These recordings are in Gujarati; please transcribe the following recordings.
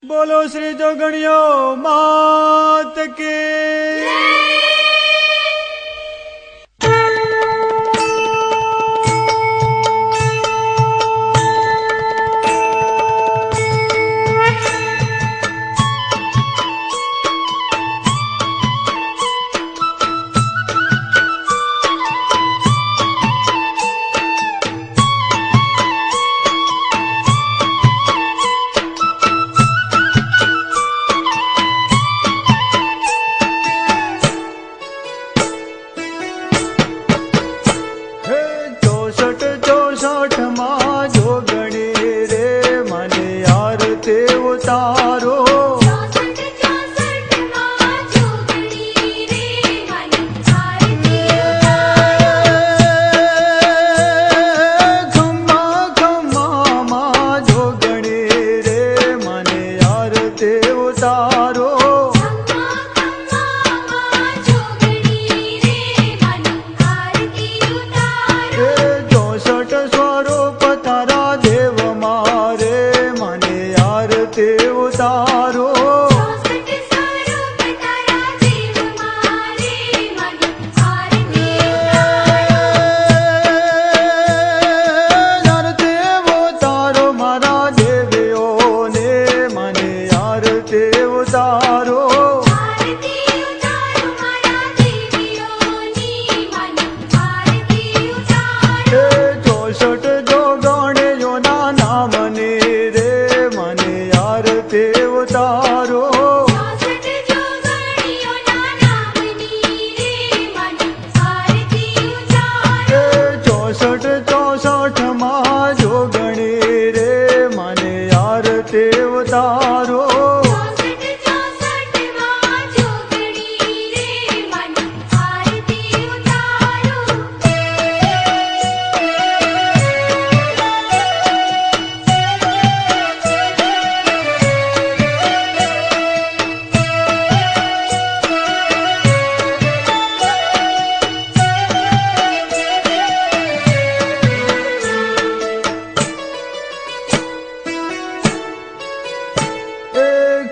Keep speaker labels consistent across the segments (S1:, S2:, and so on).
S1: बोलो श्री जोगणियो मात की।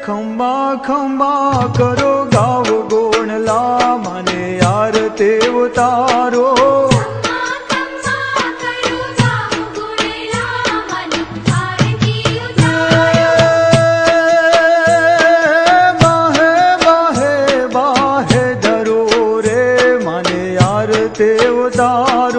S1: खंबा खंबा करो गाव गोणला मने आरती उतारो। बाहे बाहे बाहे धरो रे मने आरती उतारो।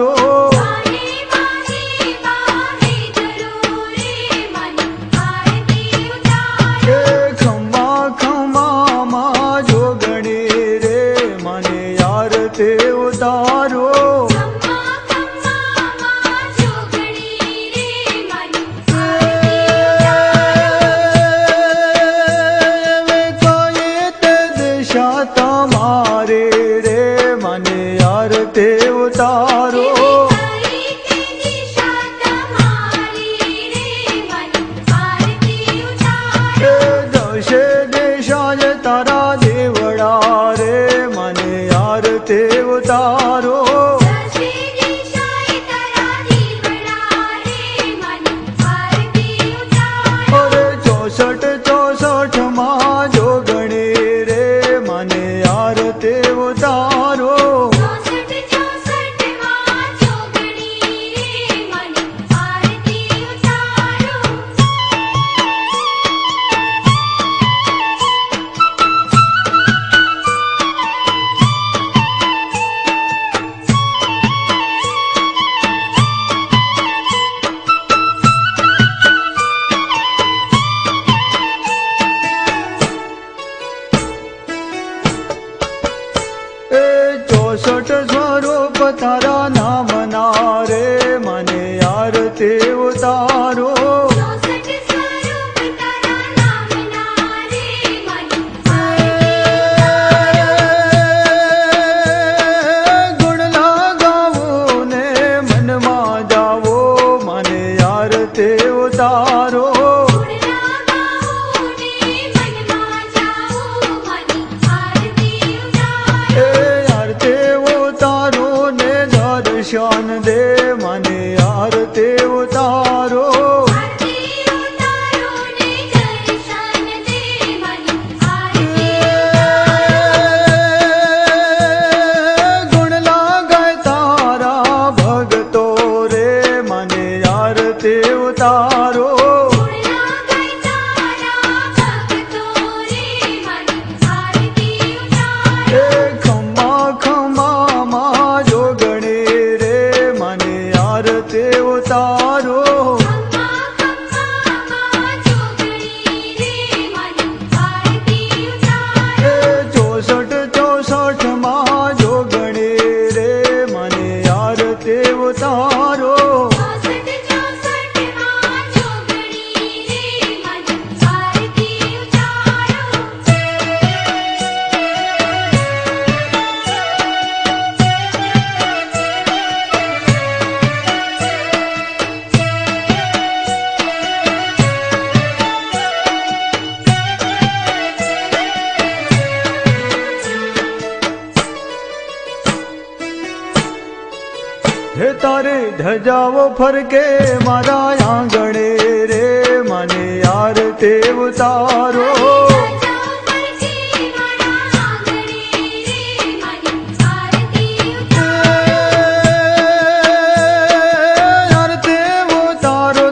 S1: તારે ધજાવો ફરકે મારા આંગણે રે મને આરતી ઉતારો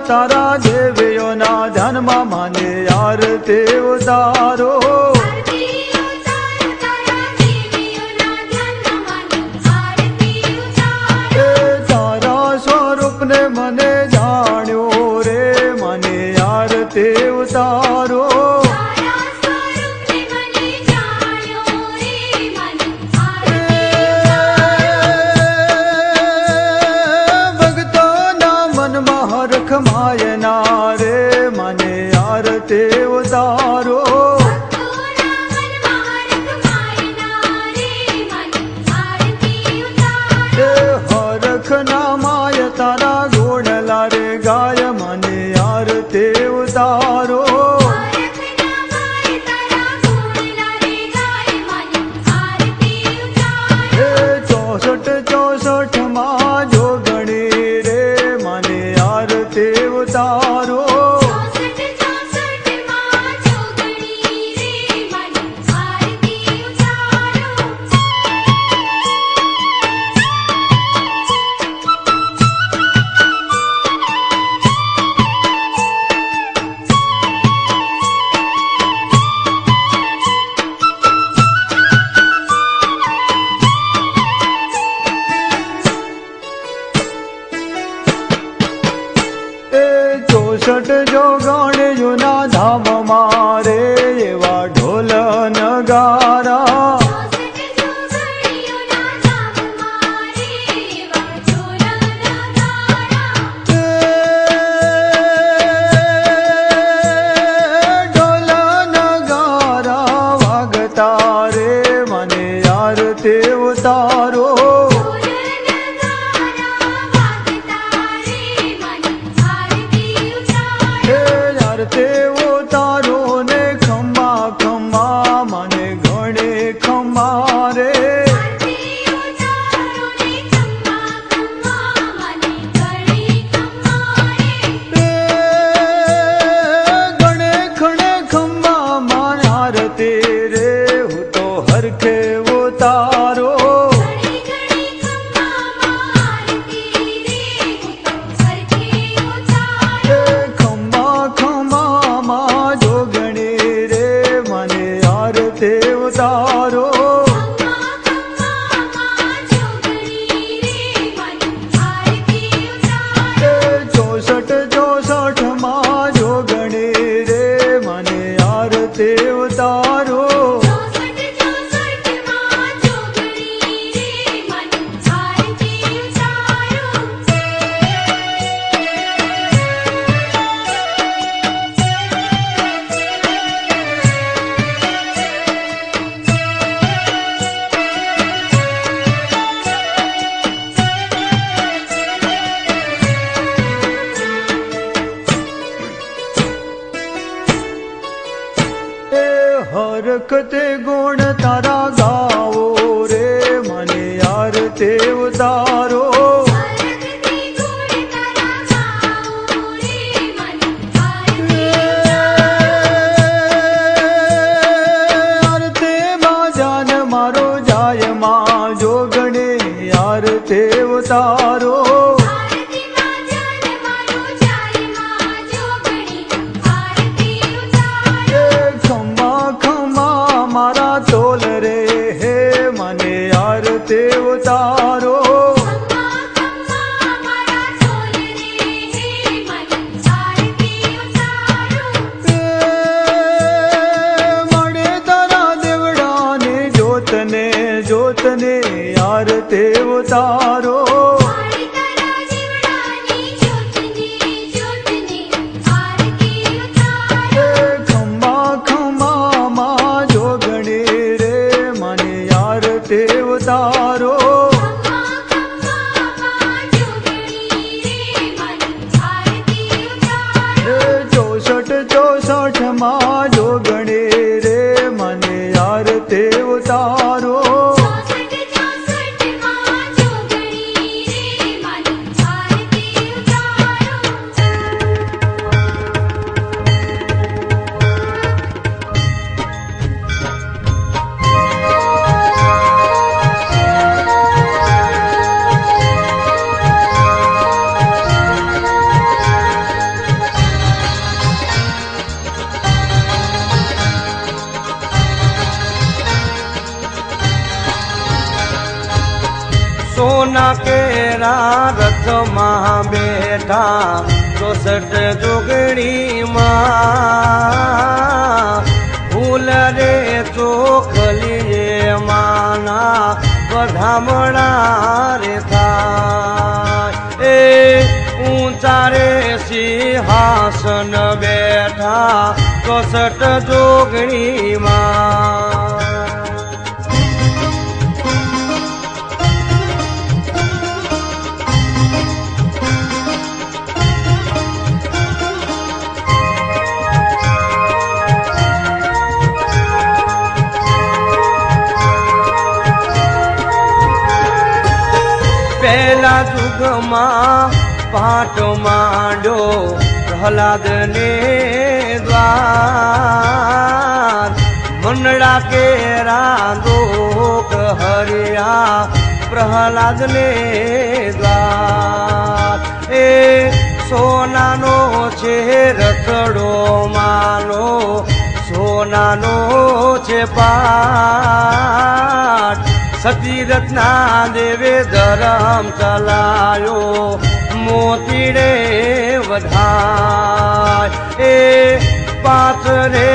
S1: તારા દેવીઓના ધ્યાનમાં મને આરતી ઉતારો તારા સ્વરૂપને મને જાણ્યો રે મને આરતી ઉતારો માયના રે મને આરતી ઉતારો હરખ ના માય તારા ગુણલા રે ગાય મને આરતી ઉતારો 64 માં જોગણી રે મને આરતી ઉતારો જોગણીઓના ધામ મારે એવા ઢોલ નગારા ઢોલ નગારા વાગતા રે મને આરતી ઉતારો આરતી ઉતારો ને ખમ્મા ખમ્મા મને ઘણે ખમ્મા રે ઘણે ખણે ખમ્મા માન આરતી રે હું તો હરખે ઉતારો ઉતારો 64 માં જોગણી રે મને આરતી ઉતારો હરખતે ગુણ તારા ગાવો રે મને આરતી ઉતારો આરતી માં જાન મારો જાય માં જોગણી આરતી ઉતારો મારા તોલ રે હે મને આરતી ઉતારો મળે તારા દેવડાને જોતને જોતને આરતી ઉતારો ઉતારો 64 માં જોગણી રે મને આરતી ઉતારો
S2: 64 માં જોગણી सोना केरा रथ में बैठा 64 जोगणी मां फूल रे चोखली माना बधामणा रे था ए ऊंचा रे सिंहासन बैठा 64 जोगणी मां पहला जुग में पाठ मांडो प्रहलाद ने द्वार मनड़ा के रांदो हरिया प्रहलाद ने द्वार ए सोना नो छे रथड़ो मानो सोना नो छे पाठ सती रत्ना देवे धर्म चलायो मोतीड़े वधाय ए 5 रे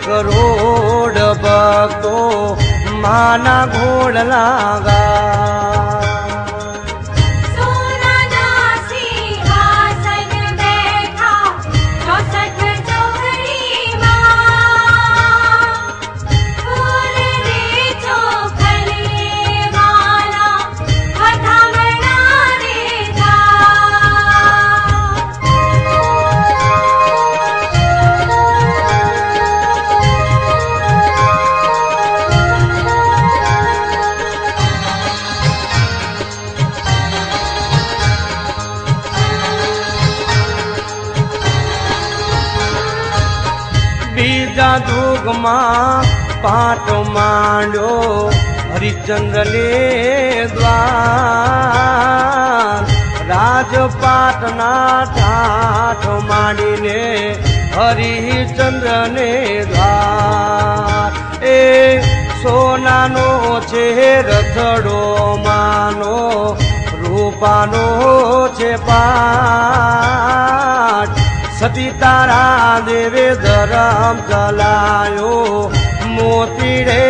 S2: करोड़ भक्तो माना घोड़ लागा बीजा जुग में पाठ मांडो हरिचंद्र ने द्वार राजपाट ना ठाठ मांडी ने हरिचंद्र ने द्वार ए सोना नो छे रथड़ो मानो रूपानो छे पाठ सती तारा देवे धर्म चलायो मोतीड़े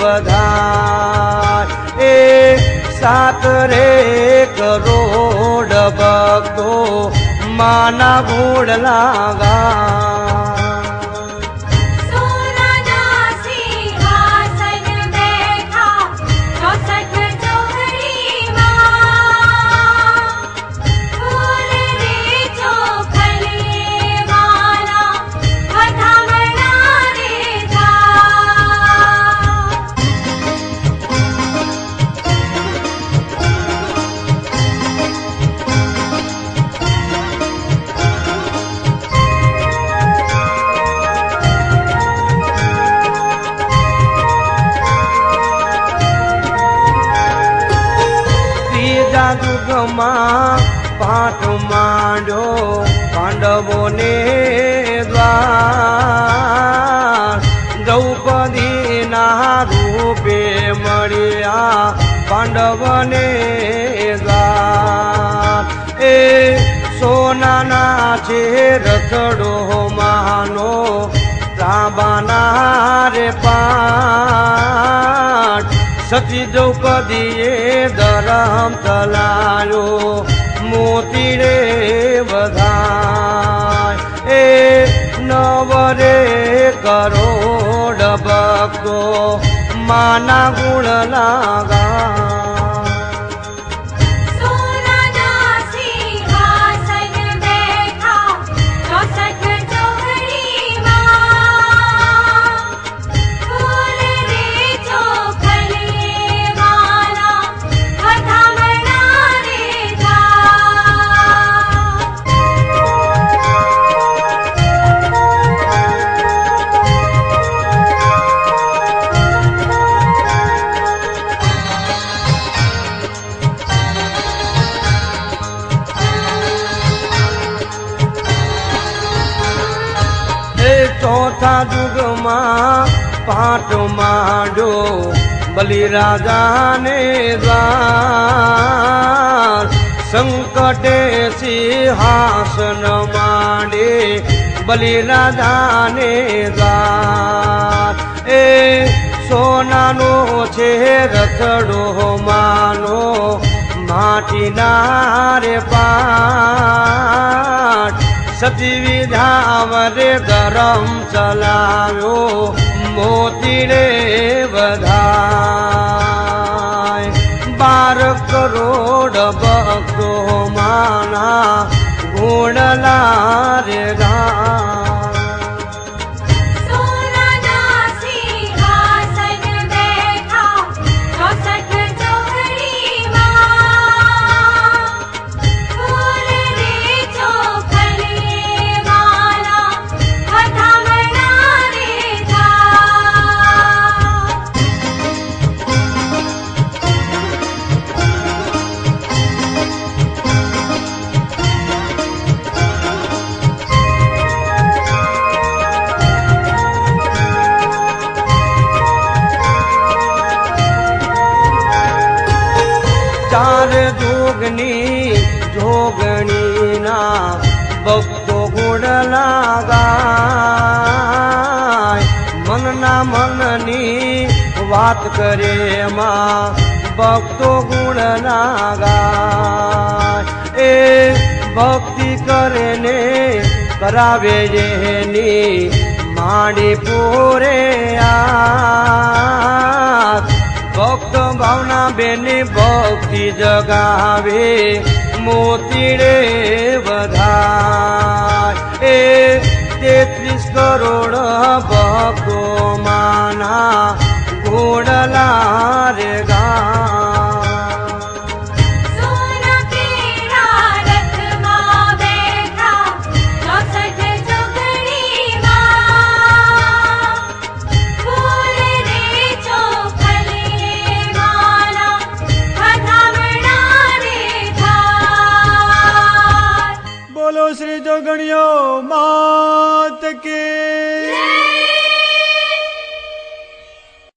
S2: बधाय ए 7 रे करोड़ भक्तो माना गुण लागा जुग में पाठ मांडो पांडवों ने द्वार द्रौपदी ना रूपे मरिया पांडव ने द्वार ए सोना ना छे रथड़ो मानो तांबाना रे पाठ सती द्रौपदीए धर्म चलायो मोतीड़े बधाय ए 9 रे करोड़ भक्तो माना गुण लागा चौथा जुग में पाठ मांडो બલિરાજાને દ્વાર સંકટે સિંહાસન માંડે બલિરાજાને દ્વાર એ સોનાનો છે રથડો માનો માટીના રે પાટ સતી વિધાવરે ગરમ ચલાવ્યો મોતી રે વધાય 12 કરોડ ભક્તો માના ગુણલા રે ગા ચાર જોગની જોગણીના ભક્તો ગુણલા ગાય મનના મનની વાત કરે માં ભક્તો ગુણલા ગાય એ ભક્તિ કરે ને કરાવે એની માડી પૂરે આ ભક્ત ભાવના બેની ભક્તિ જગાવે મોતીડે વધાય એ 33 કરોડ ભક્તો માના ઘોડલા રે ગા
S1: શ્રી જોગણીઓ માત કી